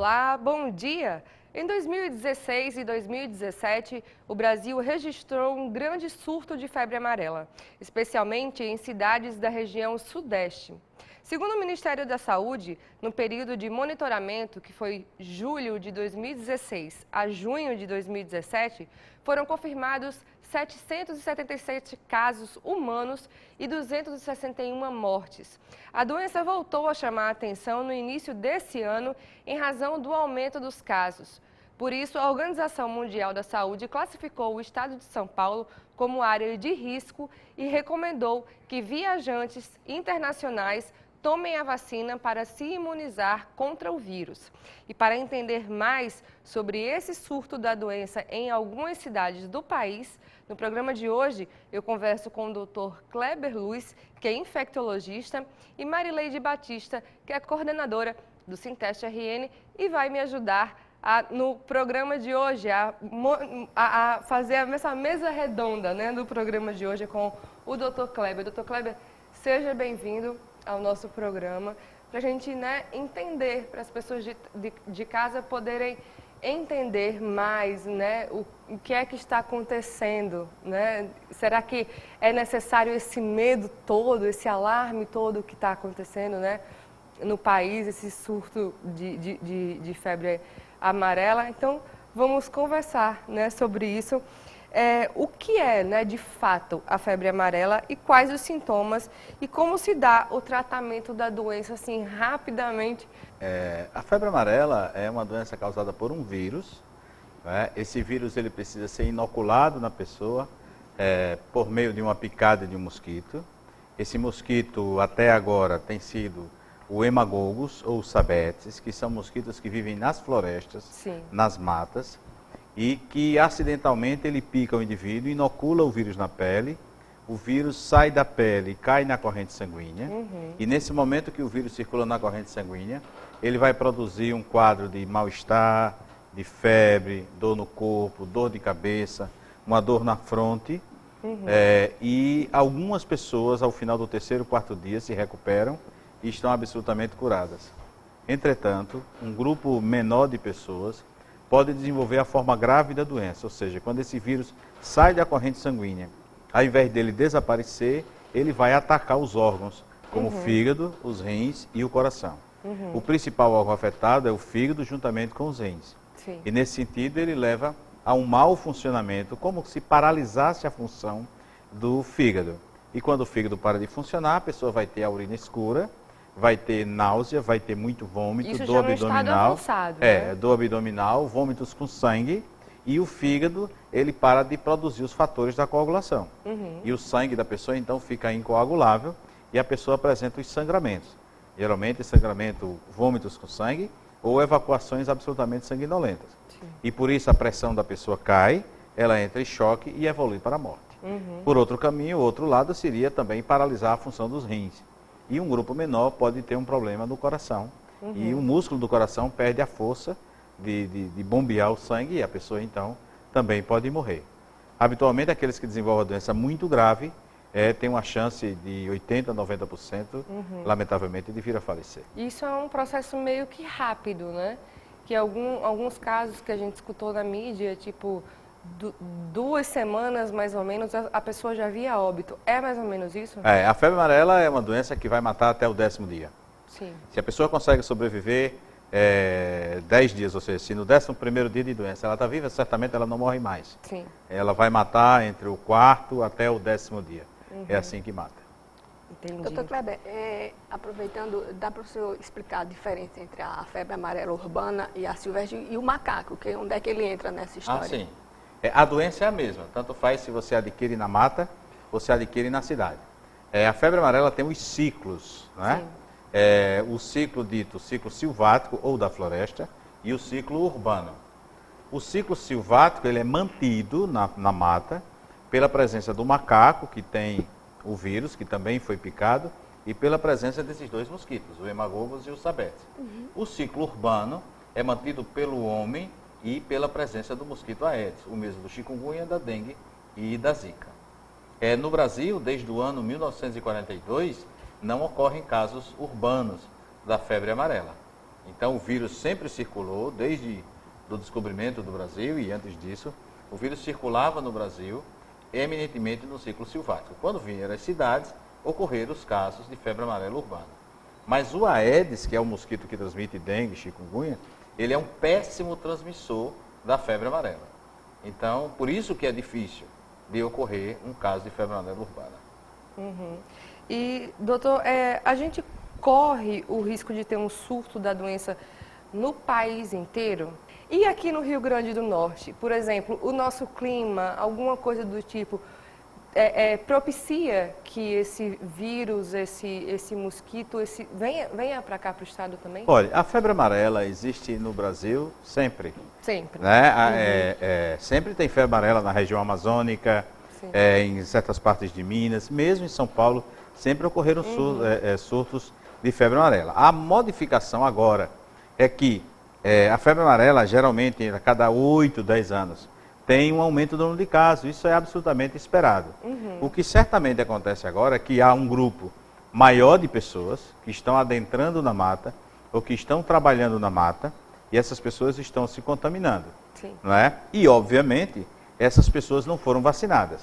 Olá, bom dia! Em 2016 e 2017, o Brasil registrou um grande surto de febre amarela, especialmente em cidades da região sudeste. Segundo o Ministério da Saúde, no período de monitoramento, que foi julho de 2016 a junho de 2017, foram confirmados 777 casos humanos e 261 mortes. A doença voltou a chamar a atenção no início desse ano em razão do aumento dos casos. Por isso, a Organização Mundial da Saúde classificou o estado de São Paulo como área de risco e recomendou que viajantes internacionais tomem a vacina para se imunizar contra o vírus. E para entender mais sobre esse surto da doença em algumas cidades do país, no programa de hoje eu converso com o Dr. Kleber Luz, que é infectologista, e Marileide Batista, que é coordenadora do Sinteste RN e vai me ajudar no programa de hoje a fazer essa mesa redonda, né, do programa de hoje com o Dr. Kleber. Dr. Kleber, seja bem-vindo ao nosso programa, para a gente entender, para as pessoas de casa poderem entender mais o que é que está acontecendo. Será que é necessário esse medo todo, esse alarme todo que está acontecendo no país, esse surto de febre amarela? Então, vamos conversar sobre isso. O que é, de fato, a febre amarela e quais os sintomas e como se dá o tratamento da doença, assim, rapidamente? A febre amarela é uma doença causada por um vírus. Esse vírus ele precisa ser inoculado na pessoa por meio de uma picada de um mosquito. Esse mosquito, até agora, tem sido o hemagogos ou sabetes, que são mosquitos que vivem nas florestas, sim, nas matas, e que acidentalmente ele pica o indivíduo, inocula o vírus na pele, o vírus sai da pele e cai na corrente sanguínea, e nesse momento que o vírus circula na corrente sanguínea, ele vai produzir um quadro de mal-estar, de febre, dor no corpo, dor de cabeça, uma dor na fronte, e algumas pessoas ao final do terceiro, quarto dia se recuperam e estão absolutamente curadas. Entretanto, um grupo menor de pessoas pode desenvolver a forma grave da doença, ou seja, quando esse vírus sai da corrente sanguínea, ao invés dele desaparecer, ele vai atacar os órgãos, como o fígado, os rins e o coração. O principal órgão afetado é o fígado, juntamente com os rins. Sim. E nesse sentido, ele leva a um mau funcionamento, como se paralisasse a função do fígado. E quando o fígado para de funcionar, a pessoa vai ter a urina escura, vai ter náusea, vai ter muito vômito, dor abdominal, avançado, dor abdominal, vômitos com sangue, e o fígado, ele para de produzir os fatores da coagulação. E o sangue da pessoa, então, fica incoagulável e a pessoa apresenta os sangramentos. Geralmente, sangramento, vômitos com sangue ou evacuações absolutamente sanguinolentas. Sim. E por isso a pressão da pessoa cai, ela entra em choque e evolui para a morte. Por outro caminho, o outro lado seria também paralisar a função dos rins. E um grupo menor pode ter um problema no coração. E o músculo do coração perde a força de bombear o sangue e a pessoa, então, também pode morrer. Habitualmente, aqueles que desenvolvem a doença muito grave têm uma chance de 80% a 90%, lamentavelmente, de vir a falecer. Isso é um processo meio que rápido, né? Que alguns casos que a gente escutou na mídia, tipo, 2 semanas, mais ou menos, a pessoa já via óbito. É mais ou menos isso? A febre amarela é uma doença que vai matar até o 10º dia. Sim. Se a pessoa consegue sobreviver 10 dias, ou seja, se no 11º dia de doença ela está viva, certamente ela não morre mais. Sim. Ela vai matar entre o 4º até o 10º dia. É assim que mata. Entendi. Doutor Kleber, aproveitando, dá para o senhor explicar a diferença entre a febre amarela urbana e a silvestre e o macaco, onde é que ele entra nessa história? Sim. A doença é a mesma, tanto faz se você adquire na mata ou se adquire na cidade. A febre amarela tem os ciclos, né? O ciclo dito ciclo silvático ou da floresta e o ciclo urbano. O ciclo silvático ele é mantido na mata pela presença do macaco, que tem o vírus, que também foi picado, e pela presença desses 2 mosquitos, o hemagogos e o sabetes. O ciclo urbano é mantido pelo homem e pela presença do mosquito Aedes, o mesmo do chikungunya, da dengue e da zika. No Brasil, desde o ano 1942, não ocorrem casos urbanos da febre amarela. Então o vírus sempre circulou, desde o descobrimento do Brasil e antes disso, o vírus circulava no Brasil, eminentemente no ciclo silvático. Quando vieram as cidades, ocorreram os casos de febre amarela urbana. Mas o Aedes, que é o mosquito que transmite dengue, chikungunya, ele é um péssimo transmissor da febre amarela. Então, por isso que é difícil de ocorrer um caso de febre amarela urbana. Uhum. E, doutor, a gente corre o risco de ter um surto da doença no país inteiro? E aqui no Rio Grande do Norte, por exemplo, o nosso clima, alguma coisa do tipo, propicia que esse vírus, esse mosquito, venha para cá, para o estado também? Olha, a febre amarela existe no Brasil sempre. Sempre. Né? Sempre tem febre amarela na região amazônica, em certas partes de Minas, mesmo em São Paulo, sempre ocorreram surtos de febre amarela. A modificação agora é que a febre amarela, geralmente, a cada 8, 10 anos, tem um aumento do número de casos. Isso é absolutamente esperado. O que certamente acontece agora é que há um grupo maior de pessoas que estão adentrando na mata ou que estão trabalhando na mata e essas pessoas estão se contaminando. Não é? E, obviamente, essas pessoas não foram vacinadas.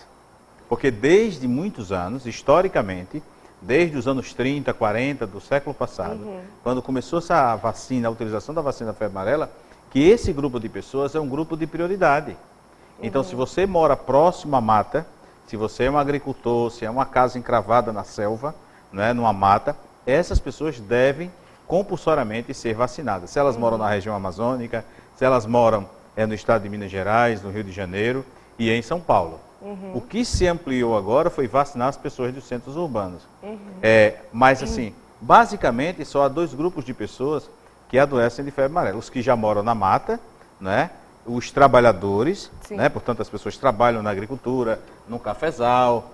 Porque desde muitos anos, historicamente, desde os anos 30, 40 do século passado, quando começou essa vacina, a utilização da vacina da febre amarela, que esse grupo de pessoas é um grupo de prioridade. Então, se você mora próximo à mata, se você é um agricultor, se é uma casa encravada na selva, né, numa mata, essas pessoas devem compulsoriamente ser vacinadas. Se elas moram na região amazônica, se elas moram no estado de Minas Gerais, no Rio de Janeiro e em São Paulo. O que se ampliou agora foi vacinar as pessoas dos centros urbanos. Mas, assim, basicamente, só há 2 grupos de pessoas que adoecem de febre amarela. Os que já moram na mata, né? Os trabalhadores, né? Portanto, as pessoas que trabalham na agricultura, no cafezal,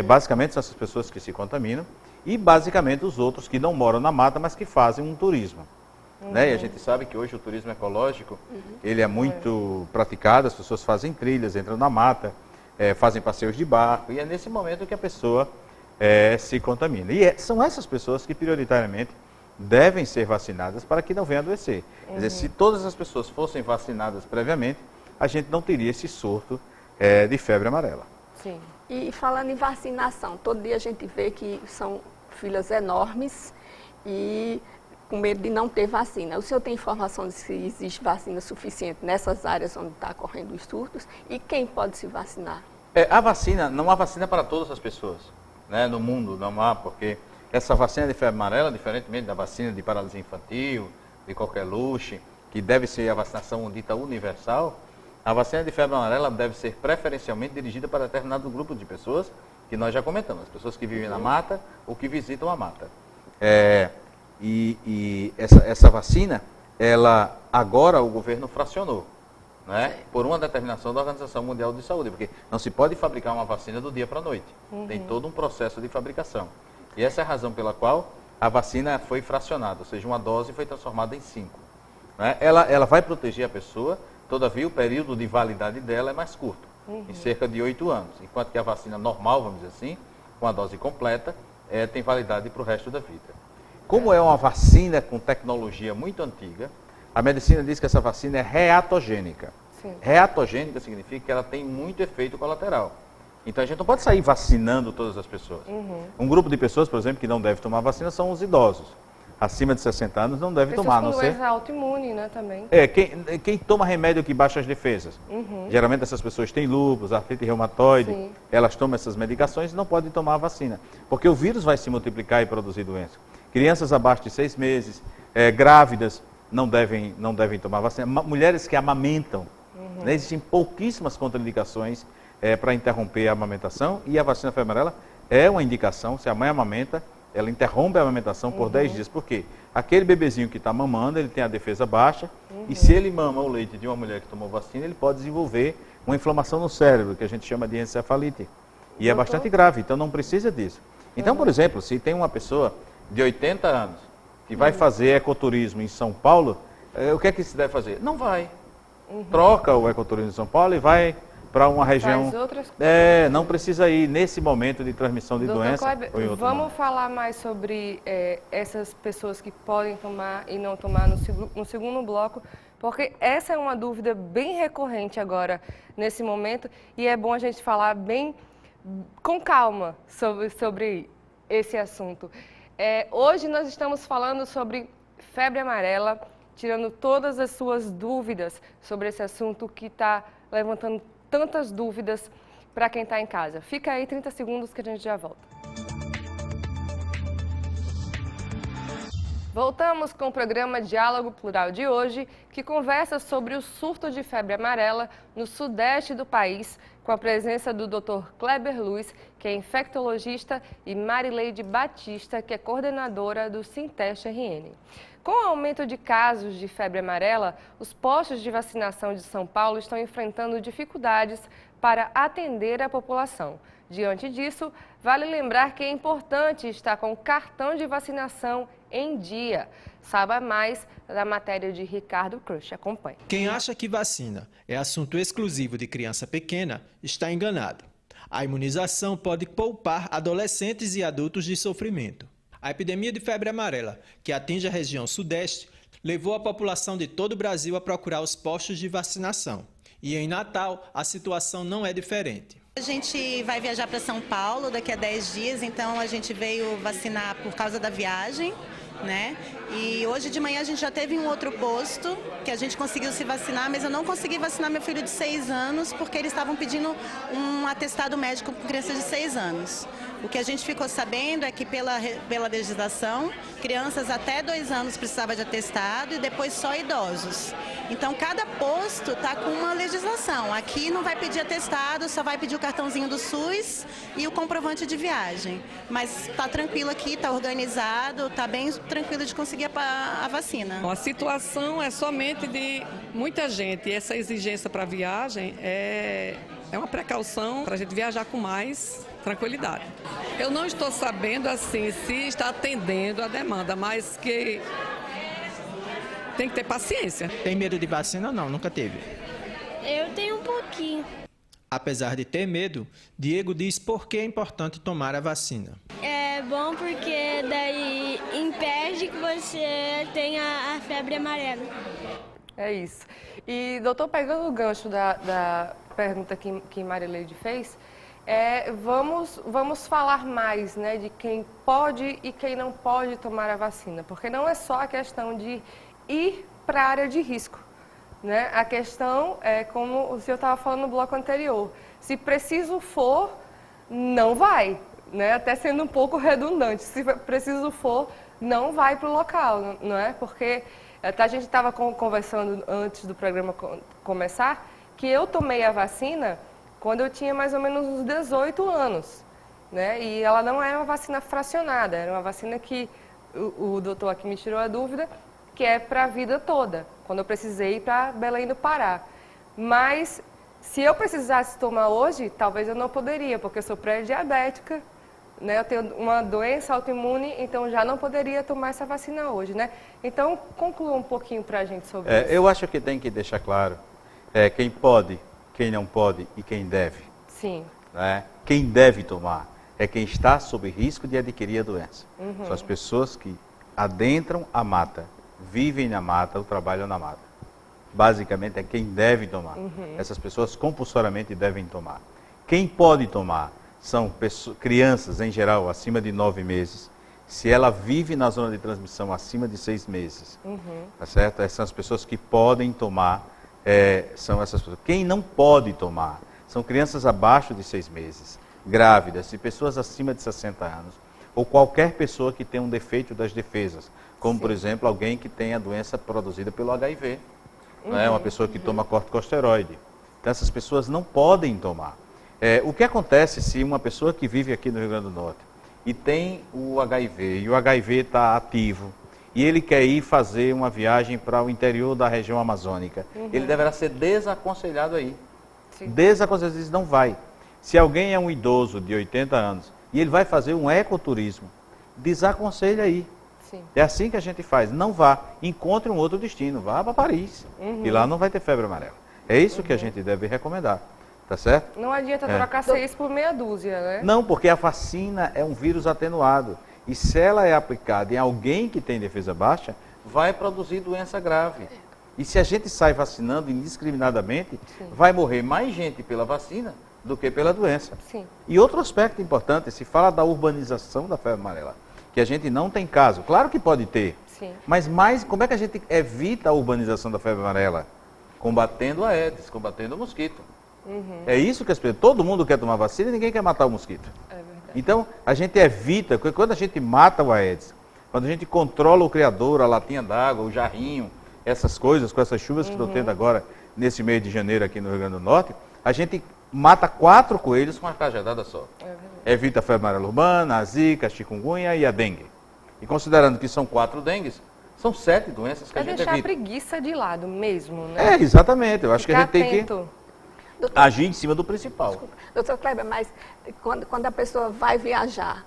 basicamente são essas pessoas que se contaminam. E, basicamente, os outros que não moram na mata, mas que fazem um turismo. Né? E a gente sabe que hoje o turismo ecológico, ele é muito praticado, as pessoas fazem trilhas, entram na mata, fazem passeios de barco, e é nesse momento que a pessoa se contamina. E são essas pessoas que, prioritariamente, devem ser vacinadas para que não venham adoecer. Quer dizer, se todas as pessoas fossem vacinadas previamente, a gente não teria esse surto de febre amarela. Sim. E falando em vacinação, todo dia a gente vê que são filas enormes e com medo de não ter vacina. O senhor tem informação de se existe vacina suficiente nessas áreas onde está ocorrendo os surtos? E quem pode se vacinar? A vacina, não há vacina para todas as pessoas, né? No mundo não há, porque essa vacina de febre amarela, diferentemente da vacina de paralisia infantil, de qualquer luxe, que deve ser a vacinação dita universal, a vacina de febre amarela deve ser preferencialmente dirigida para determinado grupo de pessoas, que nós já comentamos, as pessoas que vivem na mata ou que visitam a mata. Essa vacina, ela agora o governo fracionou, né? Por uma determinação da Organização Mundial de Saúde, porque não se pode fabricar uma vacina do dia para a noite. Tem todo um processo de fabricação. E essa é a razão pela qual a vacina foi fracionada, ou seja, uma dose foi transformada em 5. Né? Ela vai proteger a pessoa, todavia o período de validade dela é mais curto, em cerca de 8 anos. Enquanto que a vacina normal, vamos dizer assim, com a dose completa, tem validade para o resto da vida. Como é uma vacina com tecnologia muito antiga, a medicina diz que essa vacina é reatogênica. Reatogênica significa que ela tem muito efeito colateral. Então a gente não pode sair vacinando todas as pessoas. Um grupo de pessoas, por exemplo, que não deve tomar vacina são os idosos. Acima de 60 anos não deve tomar, a não ser... Pessoas com doença autoimune, né, também. Quem toma remédio que baixa as defesas. Geralmente essas pessoas têm lúpus, artrite reumatoide, elas tomam essas medicações e não podem tomar a vacina. Porque o vírus vai se multiplicar e produzir doença. Crianças abaixo de 6 meses, grávidas, não devem tomar vacina. Mulheres que amamentam, né, existem pouquíssimas contraindicações para interromper a amamentação, e a vacina febre amarela é uma indicação. Se a mãe amamenta, ela interrompe a amamentação por 10 dias. Por quê? Aquele bebezinho que está mamando, ele tem a defesa baixa, e se ele mama o leite de uma mulher que tomou vacina, ele pode desenvolver uma inflamação no cérebro, que a gente chama de encefalite. E é bastante grave, então não precisa disso. Então, por exemplo, se tem uma pessoa de 80 anos que vai fazer ecoturismo em São Paulo, o que é que se deve fazer? Não vai. Troca o ecoturismo em São Paulo e vai para uma região... Faz outras... não precisa ir nesse momento de transmissão de doença. Kleber, vamos falar mais sobre essas pessoas que podem tomar e não tomar no segundo bloco, porque essa é uma dúvida bem recorrente agora, nesse momento, e é bom a gente falar bem com calma sobre esse assunto. Hoje nós estamos falando sobre febre amarela, tirando todas as suas dúvidas sobre esse assunto que está levantando tantas dúvidas para quem está em casa. Fica aí 30 segundos que a gente já volta. Voltamos com o programa Diálogo Plural de hoje, que conversa sobre o surto de febre amarela no sudeste do país, com a presença do Dr. Kleber Luz, que é infectologista, e Marileide Batista, que é coordenadora do Sinteste RN. Com o aumento de casos de febre amarela, os postos de vacinação de São Paulo estão enfrentando dificuldades para atender a população. Diante disso, vale lembrar que é importante estar com o cartão de vacinação em dia. Saiba mais da matéria de Ricardo Crush. Acompanhe. Quem acha que vacina é assunto exclusivo de criança pequena está enganado. A imunização pode poupar adolescentes e adultos de sofrimento. A epidemia de febre amarela, que atinge a região sudeste, levou a população de todo o Brasil a procurar os postos de vacinação. E em Natal, a situação não é diferente. A gente vai viajar para São Paulo daqui a 10 dias, então a gente veio vacinar por causa da viagem, né? E hoje de manhã a gente já teve um outro posto que a gente conseguiu se vacinar, mas eu não consegui vacinar meu filho de 6 anos porque eles estavam pedindo um atestado médico com crianças de 6 anos. O que a gente ficou sabendo é que pela legislação, crianças até 2 anos precisavam de atestado e depois só idosos. Então cada posto está com uma legislação. Aqui não vai pedir atestado, só vai pedir o cartãozinho do SUS e o comprovante de viagem. Mas está tranquilo aqui, está organizado, está bem tranquilo de conseguir a vacina. A situação é somente de muita gente. E essa exigência para a viagem é uma precaução para a gente viajar com mais tranquilidade. Eu não estou sabendo assim se está atendendo a demanda, mas que tem que ter paciência. Tem medo de vacina ou não? Nunca teve? Eu tenho um pouquinho. Apesar de ter medo, Diego diz por que é importante tomar a vacina. É bom porque daí impede que você tenha a febre amarela. É isso. E, doutor, pegando o gancho da pergunta que Marileide fez, vamos falar mais, né, de quem pode e quem não pode tomar a vacina, porque não é só a questão de ir para a área de risco, né? A questão é, como o senhor estava falando no bloco anterior, se preciso for, não vai, né? Até sendo um pouco redundante, se preciso for, não vai para o local, não é? Porque até a gente estava conversando antes do programa começar, que eu tomei a vacina quando eu tinha mais ou menos uns 18 anos, né? E ela não era uma vacina fracionada, era uma vacina que o doutor aqui me tirou a dúvida, que é para a vida toda, quando eu precisei ir para Belém do Pará. Mas se eu precisasse tomar hoje, talvez eu não poderia, porque eu sou pré-diabética, né? Eu tenho uma doença autoimune, então já não poderia tomar essa vacina hoje, né? Então, conclua um pouquinho para a gente sobre isso. Eu acho que tem que deixar claro quem pode, quem não pode e quem deve. Sim. Né? Quem deve tomar é quem está sob risco de adquirir a doença. Uhum. São as pessoas que adentram a mata, vivem na mata ou trabalham na mata. Basicamente é quem deve tomar. Uhum. Essas pessoas compulsoriamente devem tomar. Quem pode tomar são crianças, em geral, acima de 9 meses. Se ela vive na zona de transmissão acima de 6 meses, tá certo? Essas são as pessoas que podem tomar, são essas pessoas. Quem não pode tomar são crianças abaixo de 6 meses, grávidas e pessoas acima de 60 anos, ou qualquer pessoa que tenha um defeito das defesas, como, por exemplo, alguém que tenha doença produzida pelo HIV, né? Uma pessoa que toma corticosteroide. Então, essas pessoas não podem tomar. O que acontece se uma pessoa que vive aqui no Rio Grande do Norte e tem o HIV, e o HIV está ativo, e ele quer ir fazer uma viagem para o interior da região amazônica, ele deverá ser desaconselhado aí. Sim. Desaconselhado, diz, não vai. Se alguém é um idoso de 80 anos e ele vai fazer um ecoturismo, desaconselha aí. Sim. É assim que a gente faz. Não vá, encontre um outro destino, vá para Paris. E lá não vai ter febre amarela. É isso que a gente deve recomendar. Tá certo? Não adianta trocar 6 por meia dúzia, né? Não, porque a vacina é um vírus atenuado. E se ela é aplicada em alguém que tem defesa baixa, vai produzir doença grave. E se a gente sai vacinando indiscriminadamente, vai morrer mais gente pela vacina do que pela doença. Sim. E outro aspecto importante, se fala da urbanização da febre amarela, que a gente não tem caso. Claro que pode ter, Sim. mas como é que a gente evita a urbanização da febre amarela? Combatendo a Aedes, combatendo o mosquito. É isso que as pessoas, todo mundo quer tomar vacina e ninguém quer matar o mosquito. É verdade. Então, a gente evita, quando a gente mata o Aedes, quando a gente controla o criador, a latinha d'água, o jarrinho, essas coisas, com essas chuvas que estão tendo agora, nesse mês de janeiro aqui no Rio Grande do Norte, a gente mata 4 coelhos com uma cajadada só. Evita a febre amarela urbana, a zika, a chikungunya e a dengue. E considerando que são 4 dengues, são 7 doenças que a gente deixar evita. a preguiça de lado mesmo, né? É, exatamente. Eu acho que a gente tem que atento. agir em cima do principal. Doutor Kleber, mas quando a pessoa vai viajar,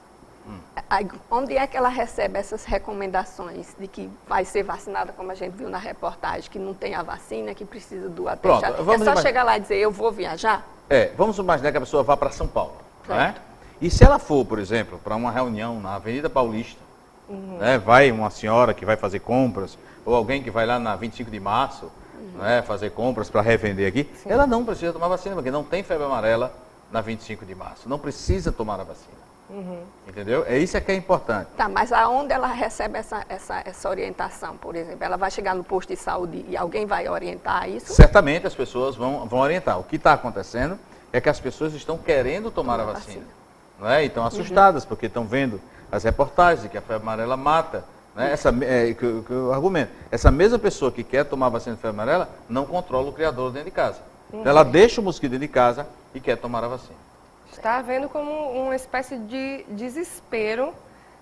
onde é que ela recebe essas recomendações de que vai ser vacinada, como a gente viu na reportagem, que não tem a vacina, que precisa do atestado? Pronto, É só chegar lá e dizer, eu vou viajar? Vamos imaginar que a pessoa vá para São Paulo, né? E se ela for, por exemplo, para uma reunião na Avenida Paulista, né, vai uma senhora que vai fazer compras, ou alguém que vai lá na 25 de março, né, fazer compras para revender aqui, ela não precisa tomar vacina, porque não tem febre amarela na 25 de março. Não precisa tomar a vacina. Entendeu? É isso que é importante. Tá, mas aonde ela recebe essa orientação, por exemplo? Ela vai chegar no posto de saúde e alguém vai orientar isso? Certamente as pessoas vão orientar. O que está acontecendo é que as pessoas estão querendo tomar a vacina. Não é? E estão assustadas, porque estão vendo as reportagens de que a febre amarela mata. Né? Que eu argumento. Essa mesma pessoa que quer tomar a vacina de febre amarela não controla o criador dentro de casa. Então, ela deixa o mosquito dentro de casa e quer tomar a vacina. Está havendo como uma espécie de desespero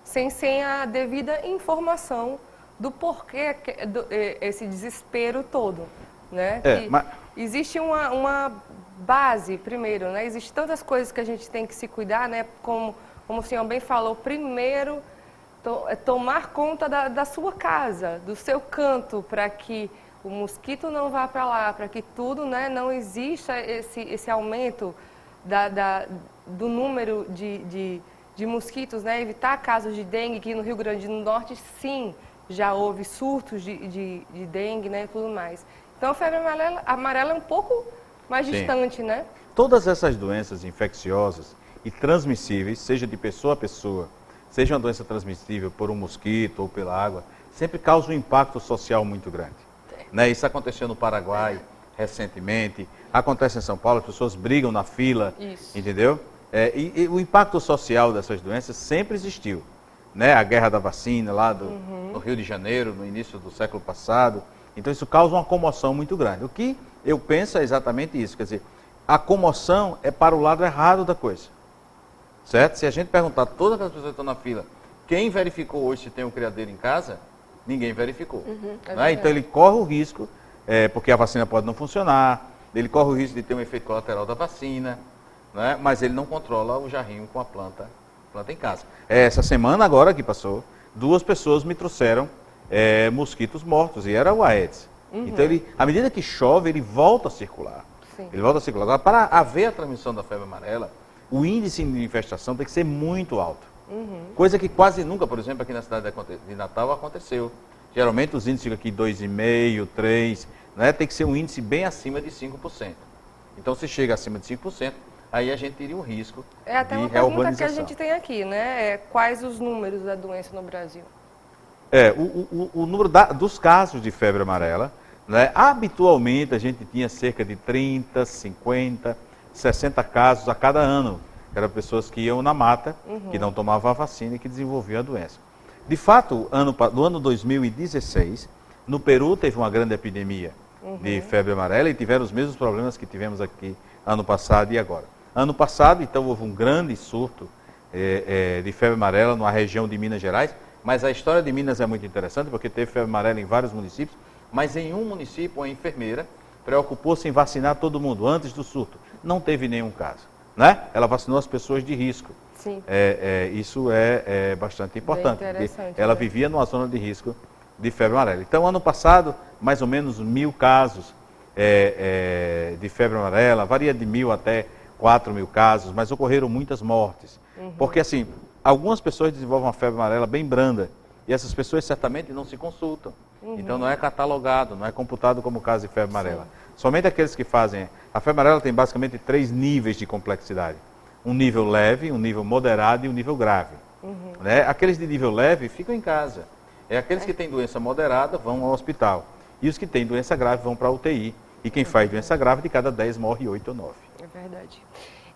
sem a devida informação do porquê esse desespero todo, né? Existe uma base, primeiro, né? Existem tantas coisas que a gente tem que se cuidar, né? Como o senhor bem falou, primeiro, tomar conta da sua casa, do seu canto, para que o mosquito não vá para lá, para que tudo, né, não exista esse aumento do número de mosquitos, né? Evitar casos de dengue, que no Rio Grande do Norte, sim, já houve surtos de dengue, né, e tudo mais. Então, a febre amarela é um pouco mais distante, né? Todas essas doenças infecciosas e transmissíveis, seja de pessoa a pessoa, seja uma doença transmissível por um mosquito ou pela água, sempre causam um impacto social muito grande. Né? Isso aconteceu no Paraguai recentemente, acontece em São Paulo, as pessoas brigam na fila, entendeu? E o impacto social dessas doenças sempre existiu. Né? A guerra da vacina lá no Rio de Janeiro, no início do século passado. Então isso causa uma comoção muito grande. O que eu penso é exatamente isso, quer dizer, a comoção é para o lado errado da coisa. Certo? Se a gente perguntar a todas as pessoas que estão na fila, quem verificou hoje se tem um criadeiro em casa, ninguém verificou. Né? Então ele corre o risco, porque a vacina pode não funcionar, ele corre o risco de ter um efeito colateral da vacina, né? Mas ele não controla o jarrinho com a planta em casa. Essa semana agora que passou, 2 pessoas me trouxeram mosquitos mortos, e era o Aedes. Então à medida que chove, ele volta a circular. Ele volta a circular. Agora, para haver a transmissão da febre amarela, o índice de infestação tem que ser muito alto. Coisa que quase nunca, por exemplo, aqui na cidade de Natal aconteceu. Geralmente os índices ficam aqui 2,5%, 3%, né? Tem que ser um índice bem acima de 5%. Então, se chega acima de 5%, aí a gente teria um risco de reurbanização. Até uma pergunta que a gente tem aqui, né? Quais os números da doença no Brasil? O número dos casos de febre amarela, né? Habitualmente a gente tinha cerca de 30, 50, 60 casos a cada ano. Eram pessoas que iam na mata, que não tomavam a vacina e que desenvolviam a doença. De fato, no ano 2016, no Peru teve uma grande epidemia de febre amarela e tiveram os mesmos problemas que tivemos aqui ano passado e agora. Ano passado, então, houve um grande surto de febre amarela numa região de Minas Gerais, mas a história de Minas é muito interessante porque teve febre amarela em vários municípios, mas em um município a enfermeira preocupou-se em vacinar todo mundo antes do surto. Não teve nenhum caso. Né? Ela vacinou as pessoas de risco. Sim. Isso é bastante importante, porque ela vivia numa zona de risco de febre amarela. Então, ano passado, mais ou menos 1.000 casos de febre amarela, varia de 1.000 até 4.000 casos, mas ocorreram muitas mortes. Porque assim, algumas pessoas desenvolvem uma febre amarela bem branda, e essas pessoas certamente não se consultam. Então não é catalogado, não é computado como caso de febre amarela. Somente aqueles que fazem... A febre amarela tem basicamente 3 níveis de complexidade. Um nível leve, um nível moderado e um nível grave. Né? Aqueles de nível leve ficam em casa. Aqueles que têm doença moderada vão ao hospital. E os que têm doença grave vão para a UTI. E quem faz doença grave, de cada 10 morre 8 ou 9. É verdade.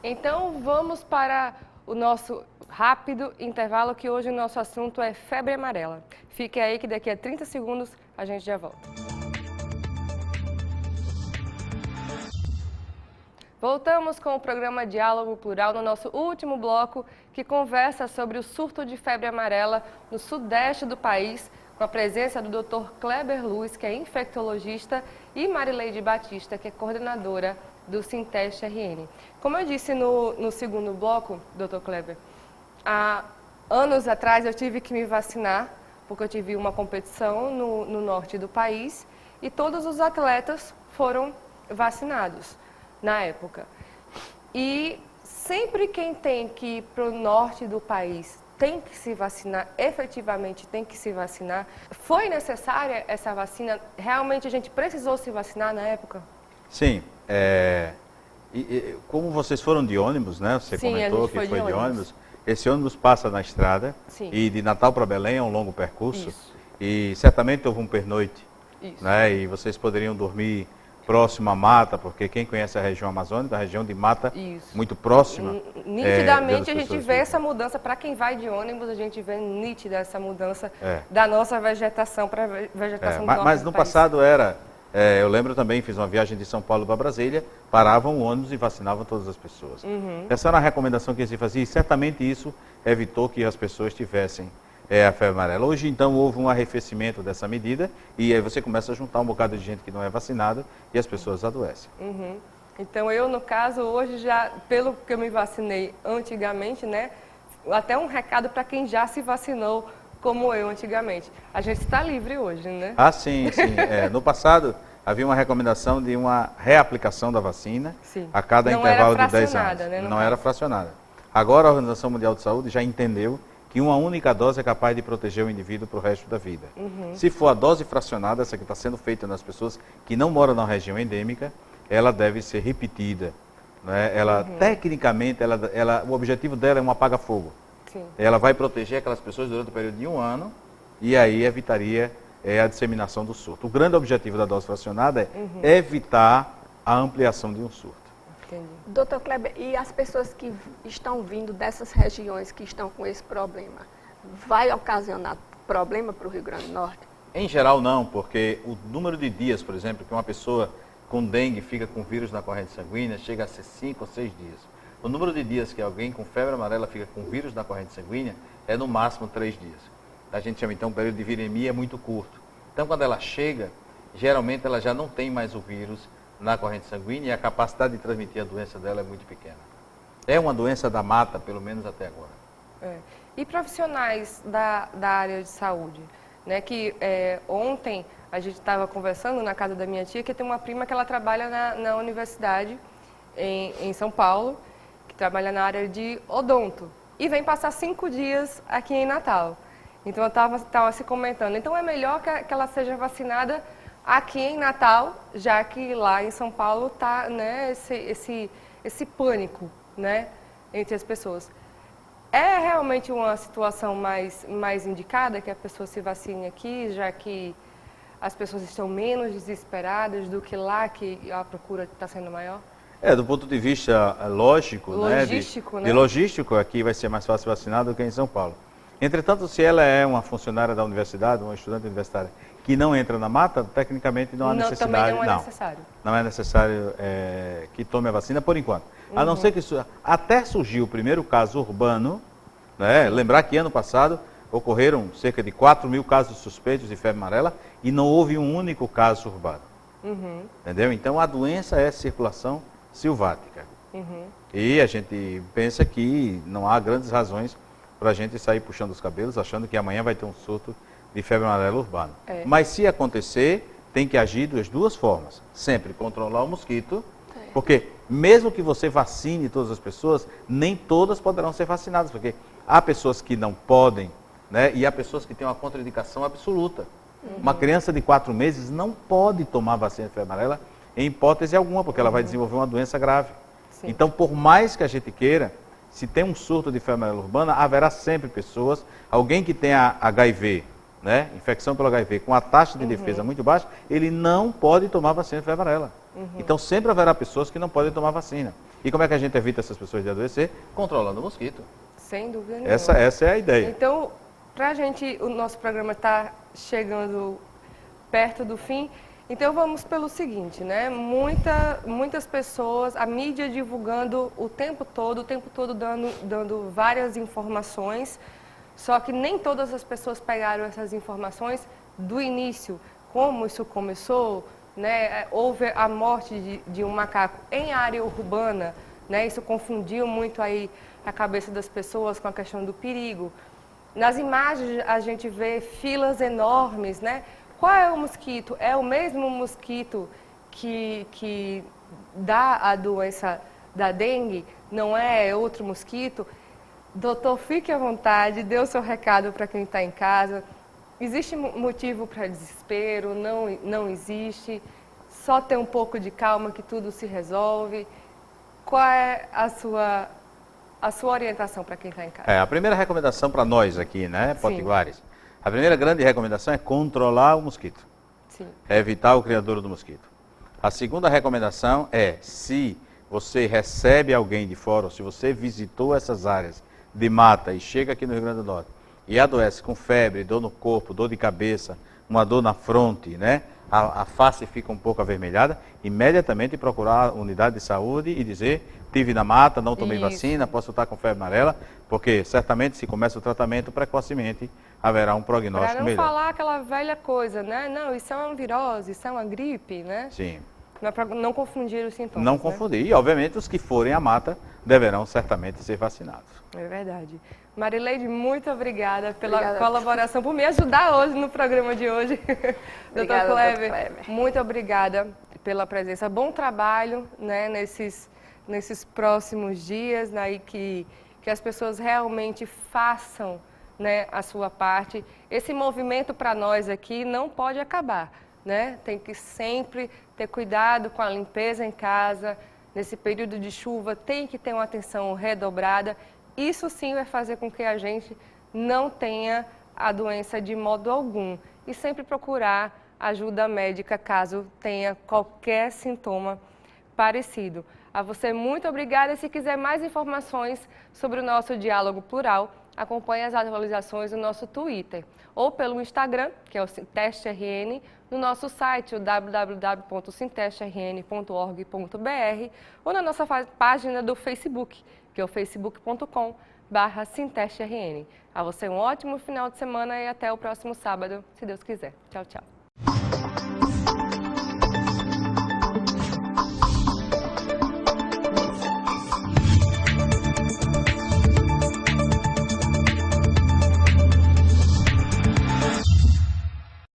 Então vamos para o nosso rápido intervalo, que hoje o nosso assunto é febre amarela. Fique aí que daqui a 30 segundos a gente já volta. Voltamos com o programa Diálogo Plural no nosso último bloco, que conversa sobre o surto de febre amarela no sudeste do país, com a presença do Dr. Kleber Luz, que é infectologista, e Marileide Batista, que é coordenadora do Sinteste RN. Como eu disse no segundo bloco, Dr. Kleber, há anos atrás eu tive que me vacinar, porque eu tive uma competição no norte do país e todos os atletas foram vacinados na época. E sempre quem tem que ir para o norte do país tem que se vacinar, efetivamente tem que se vacinar. Foi necessária essa vacina? Realmente a gente precisou se vacinar na época? Sim. Como vocês foram de ônibus, né? Você comentou que foi de ônibus. Esse ônibus passa na estrada. Sim. E de Natal para Belém é um longo percurso. Isso. E certamente houve um pernoite. Isso. Né? E vocês poderiam dormir próximo à mata, porque quem conhece a região amazônica, a região de mata, Isso. muito próxima. Nitidamente a gente vê essa mudança, para quem vai de ônibus, a gente vê nítida essa mudança da nossa vegetação para a vegetação do norte Mas do no país. passado era, eu lembro também, fiz uma viagem de São Paulo para Brasília, paravam o ônibus e vacinavam todas as pessoas. Essa era a recomendação que se fazia e certamente isso evitou que as pessoas tivessem a febre amarela. Hoje, então, houve um arrefecimento dessa medida e aí você começa a juntar um bocado de gente que não é vacinada e as pessoas adoecem. Então, eu, no caso, hoje já, pelo que eu me vacinei antigamente, né, até um recado para quem já se vacinou como eu antigamente. A gente está livre hoje, né? Ah, sim, sim. No passado, havia uma recomendação de uma reaplicação da vacina a cada intervalo de 10 anos. Né, não era fracionada. Agora, a Organização Mundial de Saúde já entendeu que uma única dose é capaz de proteger o indivíduo para o resto da vida. Se for a dose fracionada, essa que está sendo feita nas pessoas que não moram na região endêmica, ela deve ser repetida. Né? Ela, tecnicamente, o objetivo dela é um apaga-fogo. Ela vai proteger aquelas pessoas durante o período de 1 ano e aí evitaria a disseminação do surto. O grande objetivo da dose fracionada é evitar a ampliação de um surto. Doutor Kleber, e as pessoas que estão vindo dessas regiões que estão com esse problema, vai ocasionar problema para o Rio Grande do Norte? Em geral não, porque o número de dias, por exemplo, que uma pessoa com dengue fica com vírus na corrente sanguínea chega a ser 5 ou 6 dias. O número de dias que alguém com febre amarela fica com vírus na corrente sanguínea é no máximo 3 dias. A gente chama então o período de viremia é muito curto. Então quando ela chega, geralmente ela já não tem mais o vírus na corrente sanguínea e a capacidade de transmitir a doença dela é muito pequena. É uma doença da mata, pelo menos até agora. E profissionais da área de saúde? Né, que ontem a gente estava conversando na casa da minha tia, que tem uma prima que ela trabalha na universidade em São Paulo, que trabalha na área de odonto, e vem passar 5 dias aqui em Natal. Então eu estava se comentando, então é melhor que ela seja vacinada aqui em Natal, já que lá em São Paulo está, né, esse pânico, né, entre as pessoas. É realmente uma situação mais indicada que a pessoa se vacine aqui, já que as pessoas estão menos desesperadas do que lá, que a procura está sendo maior? Do ponto de vista lógico, logístico, de logístico, aqui vai ser mais fácil vacinar do que em São Paulo. Entretanto, se ela é uma funcionária da universidade, uma estudante universitária, que não entra na mata, tecnicamente não há necessidade. Também não é necessário. Não é necessário que tome a vacina por enquanto. A não ser que até surgiu o primeiro caso urbano, né? Lembrar que ano passado ocorreram cerca de 4.000 casos suspeitos de febre amarela e não houve um único caso urbano. Entendeu? Então a doença é circulação silvática. E a gente pensa que não há grandes razões para a gente sair puxando os cabelos, achando que amanhã vai ter um surto de febre amarela urbana. Mas se acontecer, tem que agir das duas formas. Sempre controlar o mosquito, porque mesmo que você vacine todas as pessoas, nem todas poderão ser vacinadas, porque há pessoas que não podem, né? E há pessoas que têm uma contraindicação absoluta. Uma criança de 4 meses não pode tomar vacina de febre amarela em hipótese alguma, porque ela vai desenvolver uma doença grave. Sim. Então, por mais que a gente queira, se tem um surto de febre amarela urbana, haverá sempre pessoas, alguém que tenha HIV, né, infecção pelo HIV, com a taxa de defesa muito baixa, ele não pode tomar vacina de febre amarela. Então, sempre haverá pessoas que não podem tomar vacina. E como é que a gente evita essas pessoas de adoecer? Controlando o mosquito. Sem dúvida nenhuma. Essa é a ideia. Então, pra gente, o nosso programa está chegando perto do fim, então vamos pelo seguinte, né? Muitas pessoas, a mídia divulgando o tempo todo dando várias informações, só que nem todas as pessoas pegaram essas informações do início, como isso começou, né? Houve a morte de um macaco em área urbana, né? Isso confundiu muito aí a cabeça das pessoas com a questão do perigo. Nas imagens a gente vê filas enormes, né? Qual é o mosquito? É o mesmo mosquito que dá a doença da dengue? Não é outro mosquito? Doutor, fique à vontade, dê o seu recado para quem está em casa. Existe motivo para desespero? Não existe? Só ter um pouco de calma que tudo se resolve? Qual é a sua orientação para quem está em casa? A primeira recomendação para nós aqui, né, potiguares, a primeira grande recomendação é controlar o mosquito. Sim. É evitar o criadouro do mosquito. A segunda recomendação é, se você recebe alguém de fora, ou se você visitou essas áreas de mata e chega aqui no Rio Grande do Norte e adoece com febre, dor no corpo, dor de cabeça, uma dor na fronte, né? A face fica um pouco avermelhada, imediatamente procurar a unidade de saúde e dizer, tive na mata, não tomei vacina, posso estar com febre amarela, porque certamente se começa o tratamento precocemente, haverá um prognóstico melhor. Para não falar aquela velha coisa, né? Não, isso é uma virose, isso é uma gripe, né? Sim. Não é para não confundir os sintomas. Não confundir. E, obviamente, os que forem à mata deverão certamente ser vacinados. É verdade. Marileide, muito obrigada pela colaboração, por me ajudar hoje no programa de hoje. Doutor Kleber, muito obrigada pela presença. Bom trabalho, né, nesses próximos dias, né, e que as pessoas realmente façam, né, a sua parte. Esse movimento para nós aqui não pode acabar, né? Tem que sempre ter cuidado com a limpeza em casa. Nesse período de chuva tem que ter uma atenção redobrada. Isso sim vai fazer com que a gente não tenha a doença de modo algum. E sempre procurar ajuda médica caso tenha qualquer sintoma parecido. A você, muito obrigada. E se quiser mais informações sobre o nosso diálogo plural, acompanhe as atualizações no nosso Twitter ou pelo Instagram, que é o SintesteRN, no nosso site, o www.sintesteRN.org.br, ou na nossa página do Facebook, que é o facebook.com/SintesteRN. A você um ótimo final de semana e até o próximo sábado, se Deus quiser. Tchau, tchau.